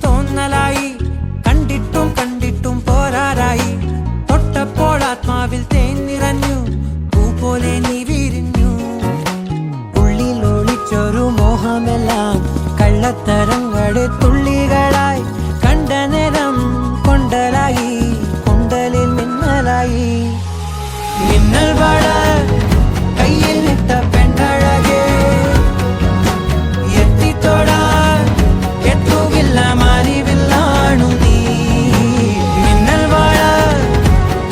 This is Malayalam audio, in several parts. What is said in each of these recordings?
തോന്നലായി കണ്ടിട്ടും കണ്ടിട്ടും പോരാറായി തൊട്ടപ്പോൾ ആത്മാവിൽ തേൻ നിറഞ്ഞു പൂ പോലെ നീ വിരിഞ്ഞു ഉള്ളിൽ ഒളിച്ചൊരു മോഹമെല്ലാം കള്ളത്തരങ്ങളുടെ തുള്ളികളായി കണ്ട നേരം കൊണ്ടലായി കൊണ്ടലിൽ മിന്നലായി മിന്നൽ വട കയ്യിൽ ഇട്ട പെണ്ണഴകേ എത്തിത്തൊടാൻ എത്തുകില്ല മാറിവില്ലാണു നീ മിന്നൽ വട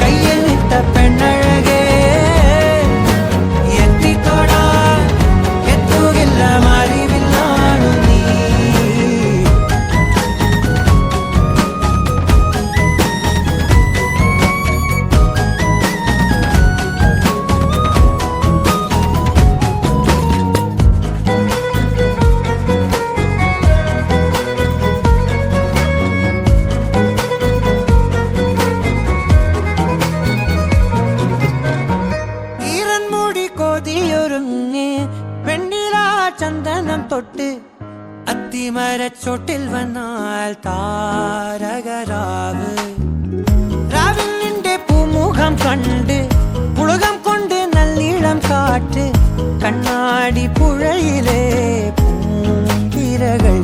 കയ്യിൽ ഇട്ട പെണ്ണഴകേ എത്തിത്തൊടാൻ എത്തുകില്ല മാറിവില്ലാണു നീ കൊതിയൊരുങ്ങി വെണ്ണിലാ ചന്ദനം തൊട്ട് അത്തിമരച്ചോട്ടിൽ വന്നാൽ താരകരാവ് രാവിൽ നിന്റെ പൂമുഖം കണ്ട് പുളകം കൊണ്ട് നല്ലീളം കാറ്റ് കണ്ണാടി പുഴയിലെ പൂങ്കിരകൾ